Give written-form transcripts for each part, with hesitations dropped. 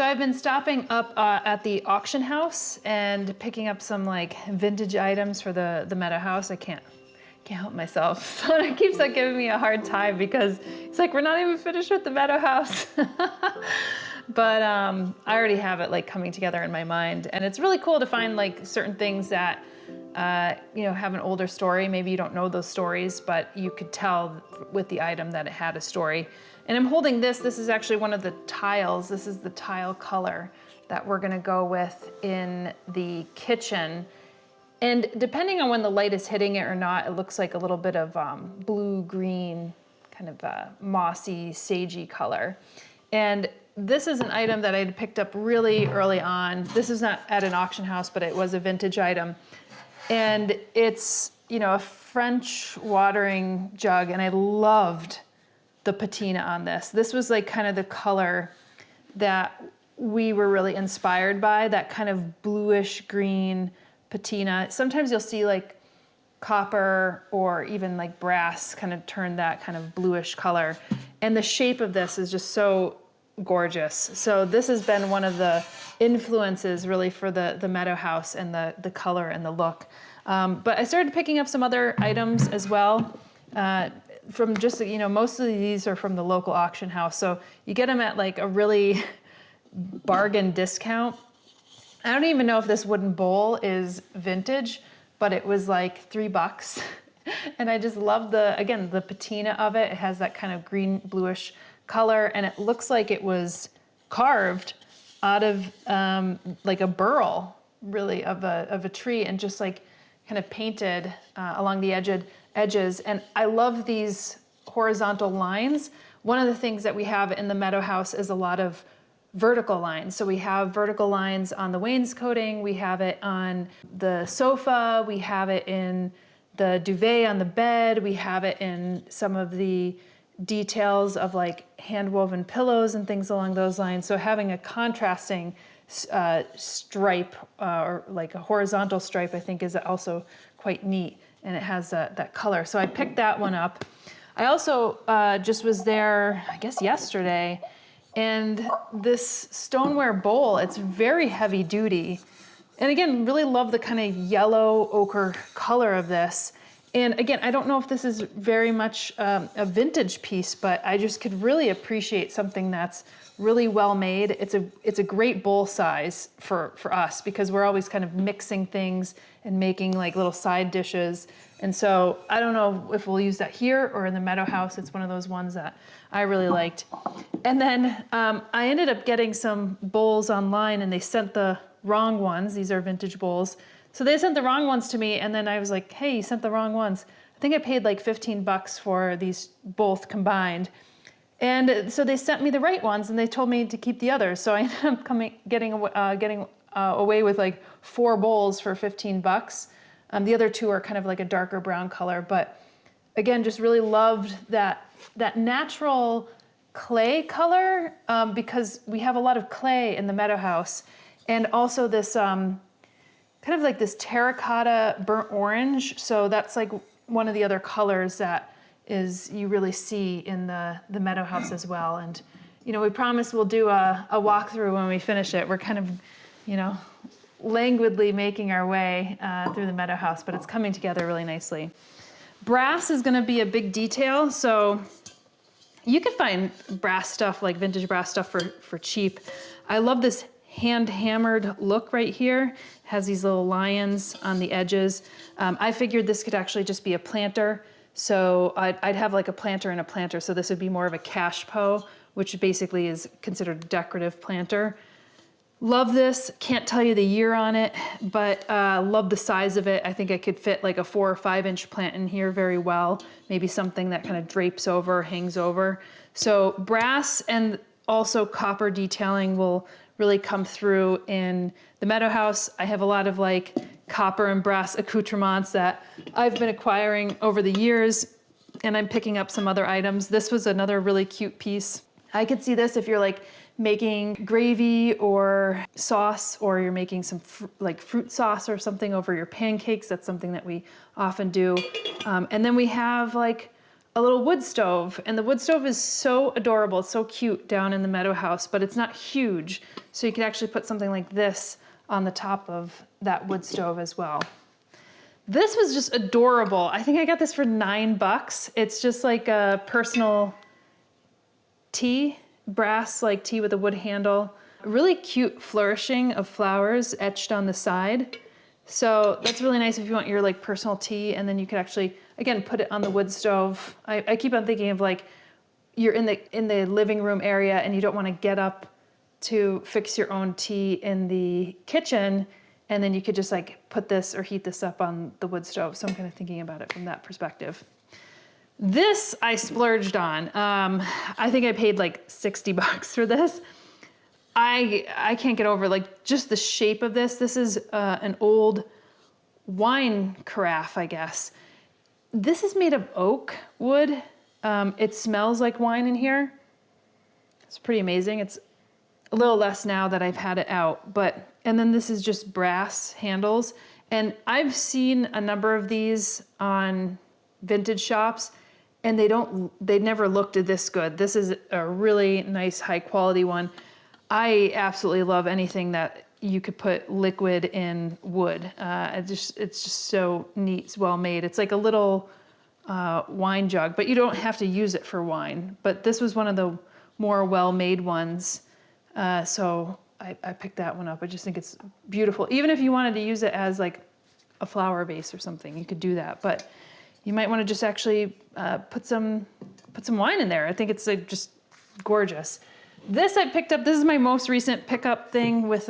So I've been stopping up at the auction house and picking up some like vintage items for the Meadow house. I can't help myself. So it keeps like giving me a hard time because it's like, we're not even finished with the Meadow house. But I already have it like coming together in my mind. And it's really cool to find like certain things that, you know, have an older story. Maybe you don't know those stories, but you could tell with the item that it had a story. And I'm holding this. This is actually one of the tiles. This is the tile color that we're gonna go with in the kitchen. And depending on when the light is hitting it or not, it looks like a little bit of blue-green, kind of mossy, sagey color. And this is an item that I had picked up really early on. This is not at an auction house, but it was a vintage item. And it's, you know, a French watering jug, and I loved the patina on this. This was like kind of the color that we were really inspired by, that kind of bluish green patina. Sometimes you'll see like copper or even like brass kind of turn that kind of bluish color. And the shape of this is just so gorgeous. So this has been one of the influences really for the Meadow house and the color and the look. But I started picking up some other items as well. From just, you know, most of these are from the local auction house. So you get them at like a really bargain discount. I don't even know if this wooden bowl is vintage, but it was like $3. And I just love again, the patina of it. It has that kind of green bluish color, and it looks like it was carved out of like a burl, really, of a tree, and just like kind of painted along the edges. And I love these horizontal lines. One of the things that we have in the Meadow house is a lot of vertical lines. So we have vertical lines on the wainscoting, we have it on the sofa, we have it in the duvet on the bed, we have it in some of the details of like hand-woven pillows and things along those lines. So having a contrasting stripe or like a horizontal stripe, I think is also quite neat, and it has that color. So I picked that one up. I also just was there, I guess yesterday, and this stoneware bowl, it's very heavy duty. And again, really love the kind of yellow ochre color of this. And again, I don't know if this is very much a vintage piece, but I just could really appreciate something that's really well made. It's a great bowl size for us, because we're always kind of mixing things and making like little side dishes. And so I don't know if we'll use that here or in the Meadow house. It's one of those ones that I really liked. And then I ended up getting some bowls online, and they sent the wrong ones. These are vintage bowls. So they sent the wrong ones to me, and then I was like, hey, you sent the wrong ones. I think I paid like $15 for these both combined. And so they sent me the right ones, and they told me to keep the others. So I ended up getting away with like 4 bowls for $15. The other 2 are kind of like a darker brown color. But again, just really loved that natural clay color, because we have a lot of clay in the Meadow house. And also this kind of like this terracotta burnt orange. So that's like one of the other colors that you really see in the Meadow house as well. And, you know, we promise we'll do a walkthrough when we finish it. We're kind of, you know, languidly making our way through the Meadow house, but it's coming together really nicely. Brass is gonna be a big detail. So you can find brass stuff, like vintage brass stuff for cheap. I love this hand-hammered look right here. It has these little lions on the edges. I figured this could actually just be a planter. So I'd have like a planter and a planter. So this would be more of a cashpo, which basically is considered a decorative planter. Love this. Can't tell you the year on it, but love the size of it. I think I could fit like a 4 or 5 inch plant in here very well. Maybe something that kind of drapes over, hangs over. So brass and also copper detailing will really come through in the Meadow house. I have a lot of like copper and brass accoutrements that I've been acquiring over the years, and I'm picking up some other items. This was another really cute piece. I could see this if you're like making gravy or sauce, or you're making some like fruit sauce or something over your pancakes. That's something that we often do. And then we have like a little wood stove, and the wood stove is so adorable. It's so cute down in the Meadow house, but it's not huge. So you could actually put something like this on the top of that wood stove as well. This was just adorable. I think I got this for $9. It's just like a personal tea, brass like tea with a wood handle. Really cute flourishing of flowers etched on the side. So that's really nice if you want your like personal tea, and then you could actually, again, put it on the wood stove. I keep on thinking of like, you're in the living room area and you don't want to get up to fix your own tea in the kitchen, and then you could just like put this or heat this up on the wood stove. So I'm kind of thinking about it from that perspective. This I splurged on. I think I paid like $60 for this. I can't get over like just the shape of this. This is an old wine carafe, I guess. This is made of oak wood. It smells like wine in here. It's pretty amazing. It's a little less now that I've had it out, and then this is just brass handles. And I've seen a number of these on vintage shops, and they never looked this good. This is a really nice high quality one. I absolutely love anything that you could put liquid in wood. It's just so neat. It's well made. It's like a little wine jug, but you don't have to use it for wine. But this was one of the more well-made ones. So I picked that one up. I just think it's beautiful. Even if you wanted to use it as like a flower vase or something, you could do that. But you might want to just actually put some wine in there. I think it's like just gorgeous. This I picked up. This is my most recent pickup thing with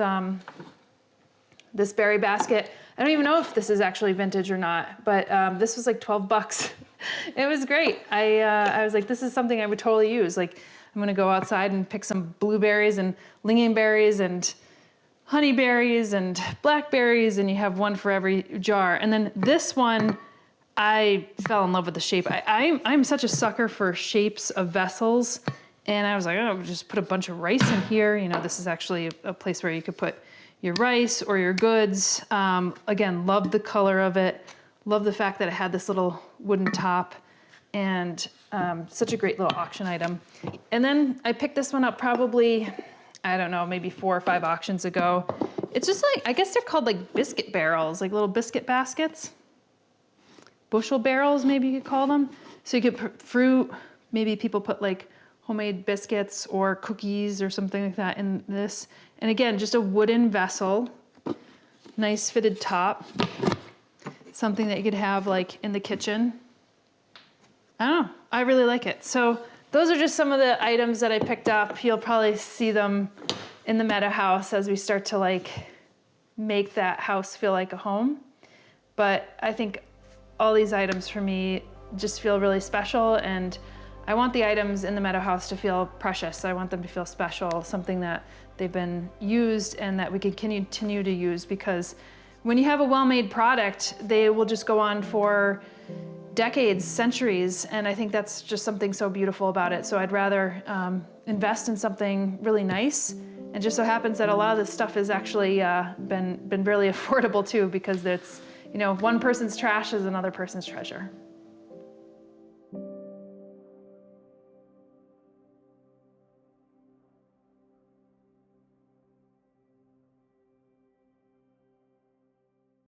this berry basket. I don't even know if this is actually vintage or not, but this was like $12. It was great. I was like, this is something I would totally use. Like, I'm gonna go outside and pick some blueberries and lingonberries and honeyberries and blackberries, and you have one for every jar. And then this one, I fell in love with the shape. I'm such a sucker for shapes of vessels. And I was like, oh, just put a bunch of rice in here. You know, this is actually a place where you could put your rice or your goods. Again, love the color of it. Love the fact that it had this little wooden top, and such a great little auction item. And then I picked this one up probably, I don't know, maybe 4 or 5 auctions ago. It's just like, I guess they're called like biscuit barrels, like little biscuit baskets. Bushel barrels, maybe you could call them. So you could put fruit, maybe people put like homemade biscuits or cookies or something like that in this. And again, just a wooden vessel, nice fitted top, something that you could have like in the kitchen. I don't know, I really like it. So those are just some of the items that I picked up. You'll probably see them in the Meadow house as we start to like make that house feel like a home. But I think all these items for me just feel really special, and I want the items in the Meadow house to feel precious. I want them to feel special, something that they've been used and that we can continue to use, because when you have a well-made product, they will just go on for decades, centuries, and I think that's just something so beautiful about it. So I'd rather invest in something really nice, and just so happens that a lot of this stuff has actually been really affordable too, because it's, you know, one person's trash is another person's treasure.